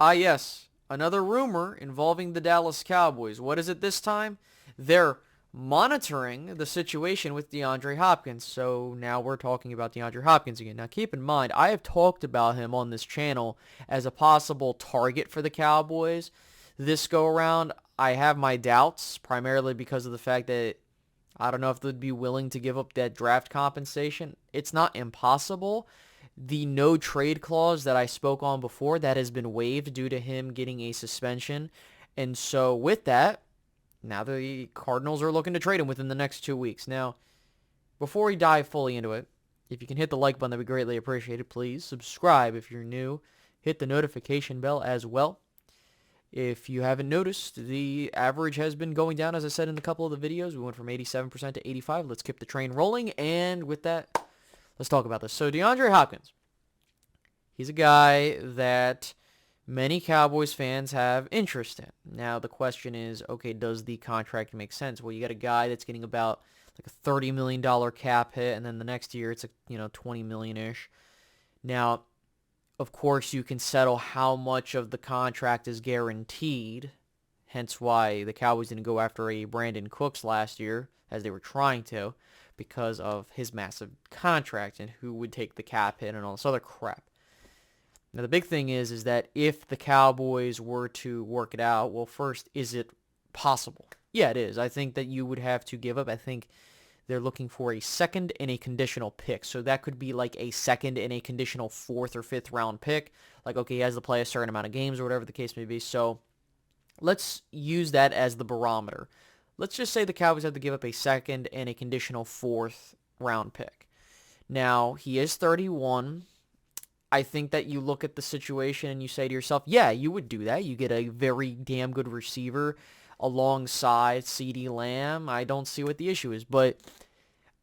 Yes, another rumor involving the Dallas Cowboys. What is it this time? They're monitoring the situation with DeAndre Hopkins. So now we're talking about DeAndre Hopkins again. Now keep in mind, I have talked about him on this channel as a possible target for the Cowboys. This go around, I have my doubts, primarily because of the fact that I don't know if they'd be willing to give up that draft compensation. It's not impossible. The no trade clause that I spoke on before, that has been waived due to him getting a suspension. And so with that, now the Cardinals are looking to trade him within the next 2 weeks. Now, before we dive fully into it, if you can hit the like button, that would be greatly appreciated. Please subscribe if you're new. Hit the notification bell as well. If you haven't noticed, the average has been going down, as I said in a couple of the videos. We went from 87% to 85%. Let's keep the train rolling. And with that, let's talk about this. So DeAndre Hopkins, he's a guy that many Cowboys fans have interest in. Now, the question is, okay, does the contract make sense? Well, you got a guy that's getting about like a $30 million cap hit, and then the next year it's a, $20 million-ish. Now, of course, you can settle how much of the contract is guaranteed, hence why the Cowboys didn't go after a Brandin Cooks last year, as they were trying to, because of his massive contract and who would take the cap hit and all this other crap. Now, the big thing is that if the Cowboys were to work it out, well, first, is it possible? Yeah, it is. I think that you would have to give up. I think they're looking for a second and a conditional pick. So that could be like a second and a conditional fourth or fifth round pick. Like, okay, he has to play a certain amount of games or whatever the case may be. So let's use that as the barometer. Let's just say the Cowboys have to give up a second and a conditional fourth round pick. Now, he is 31. I think that you look at the situation and you say to yourself, yeah, you would do that. You get a very damn good receiver alongside CeeDee Lamb. I don't see what the issue is. But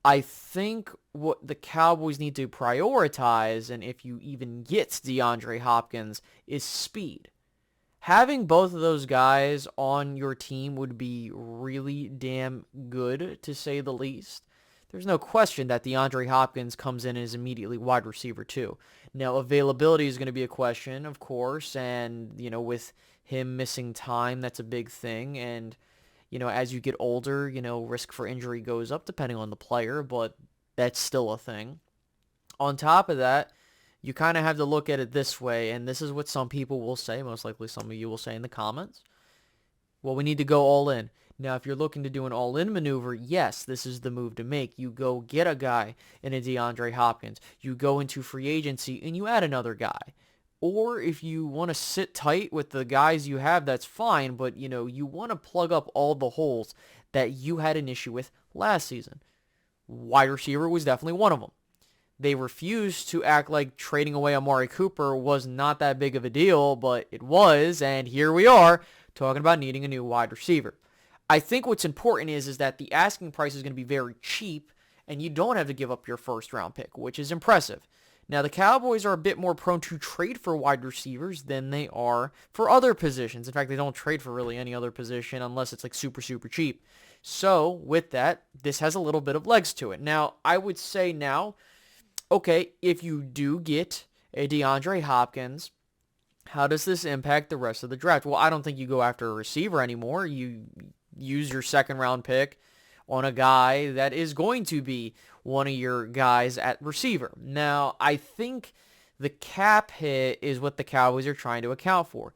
I think what the Cowboys need to prioritize, and if you even get DeAndre Hopkins, is speed. Having both of those guys on your team would be really damn good, to say the least. There's no question that DeAndre Hopkins comes in and is immediately wide receiver too. Now, availability is going to be a question, of course, and, with him missing time, that's a big thing. And, as you get older, risk for injury goes up depending on the player, but that's still a thing. On top of that, you kind of have to look at it this way, and this is what some people will say, most likely some of you will say in the comments. Well, we need to go all in. Now, if you're looking to do an all-in maneuver, yes, this is the move to make. You go get a guy in a DeAndre Hopkins. You go into free agency, and you add another guy. Or if you want to sit tight with the guys you have, that's fine, but, you want to plug up all the holes that you had an issue with last season. Wide receiver was definitely one of them. They refused to act like trading away Amari Cooper was not that big of a deal, but it was, and here we are talking about needing a new wide receiver. I think what's important is that the asking price is going to be very cheap, and you don't have to give up your first-round pick, which is impressive. Now, the Cowboys are a bit more prone to trade for wide receivers than they are for other positions. In fact, they don't trade for really any other position unless it's like super, super cheap. So, with that, this has a little bit of legs to it. Now, I would say now, okay, if you do get a DeAndre Hopkins, how does this impact the rest of the draft? Well, I don't think you go after a receiver anymore. You use your second round pick on a guy that is going to be one of your guys at receiver. Now, I think the cap hit is what the Cowboys are trying to account for.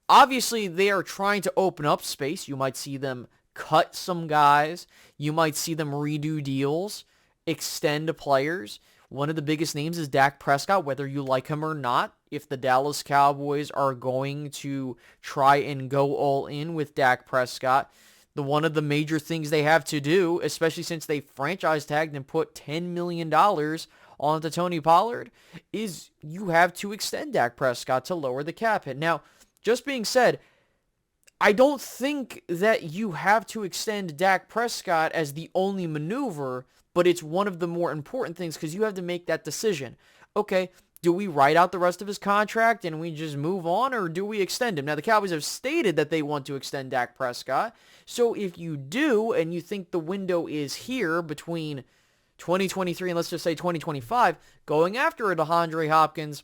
Obviously, they are trying to open up space. You might see them cut some guys. You might see them redo deals, extend players. One of the biggest names is Dak Prescott, whether you like him or not. If the Dallas Cowboys are going to try and go all in with Dak Prescott, one of the major things they have to do, especially since they franchise tagged and put $10 million onto Tony Pollard, is you have to extend Dak Prescott to lower the cap hit. Now, just being said, I don't think that you have to extend Dak Prescott as the only maneuver, but it's one of the more important things because you have to make that decision. Okay, do we write out the rest of his contract and we just move on, or do we extend him? Now, the Cowboys have stated that they want to extend Dak Prescott. So if you do and you think the window is here between 2023 and let's just say 2025, going after a DeAndre Hopkins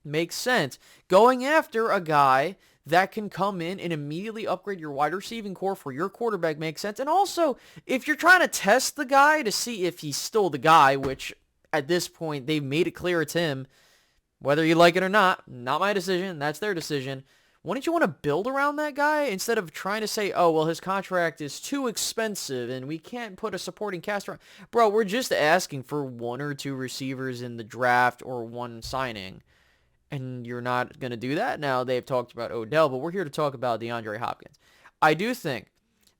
makes sense. Going after a guy that can come in and immediately upgrade your wide receiving core for your quarterback makes sense. And also, if you're trying to test the guy to see if he's still the guy, which at this point they've made it clear it's him, whether you like it or not my decision, that's their decision. Wouldn't you want to build around that guy instead of trying to say, oh, well, his contract is too expensive and we can't put a supporting cast around? Bro, we're just asking for one or two receivers in the draft or one signing. And you're not going to do that? Now, they've talked about Odell, but we're here to talk about DeAndre Hopkins. I do think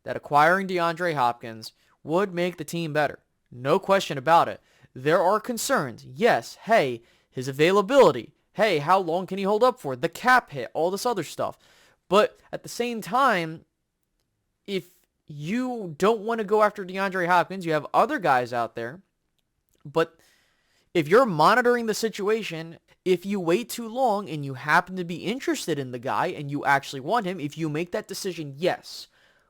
that acquiring DeAndre Hopkins would make the team better. No question about it. There are concerns. Yes, hey, his availability. Hey, how long can he hold up for? The cap hit, all this other stuff. But at the same time, if you don't want to go after DeAndre Hopkins, you have other guys out there. But if you're monitoring the situation, if you wait too long and you happen to be interested in the guy and you actually want him, if you make that decision, yes,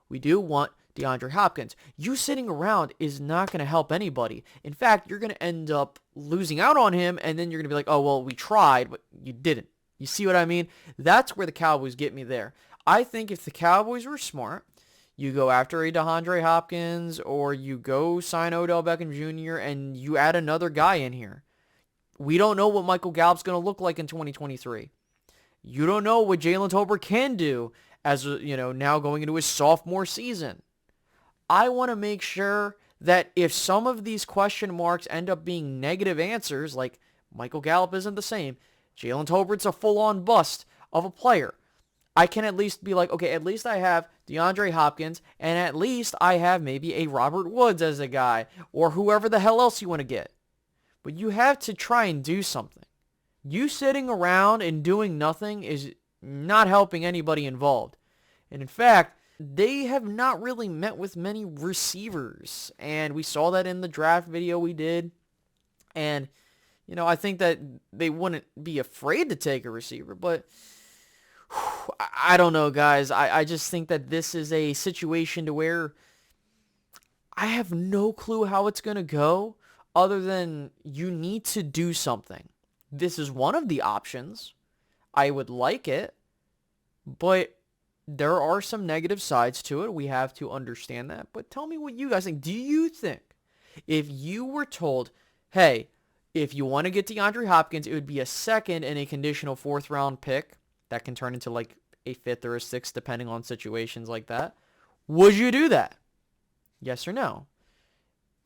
we do want DeAndre Hopkins. You sitting around is not going to help anybody. In fact, you're going to end up losing out on him, and then you're going to be like, oh, well, we tried, but you didn't. You see what I mean? That's where the Cowboys get me there. I think if the Cowboys were smart, you go after a DeAndre Hopkins or you go sign Odell Beckham Jr. and you add another guy in here. We don't know what Michael Gallup's going to look like in 2023. You don't know what Jalen Tolbert can do as, now going into his sophomore season. I want to make sure that if some of these question marks end up being negative answers, like Michael Gallup isn't the same, Jalen Tolbert's a full-on bust of a player, I can at least be like, okay, at least I have DeAndre Hopkins, and at least I have maybe a Robert Woods as a guy, or whoever the hell else you want to get. But you have to try and do something. You sitting around and doing nothing is not helping anybody involved. And in fact, they have not really met with many receivers. And we saw that in the draft video we did. And, I think that they wouldn't be afraid to take a receiver. But I don't know, guys. I just think that this is a situation to where I have no clue how it's going to go. Other than you need to do something. This is one of the options. I would like it, but there are some negative sides to it. We have to understand that. But tell me what you guys think. Do you think if you were told, hey, if you want to get DeAndre Hopkins, it would be a second and a conditional fourth round pick that can turn into like a fifth or a sixth depending on situations like that, would you do that? Yes or no?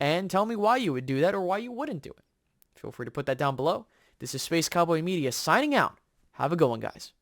And tell me why you would do that or why you wouldn't do it. Feel free to put that down below. This is Space Cowboy Media signing out. Have a good one, guys.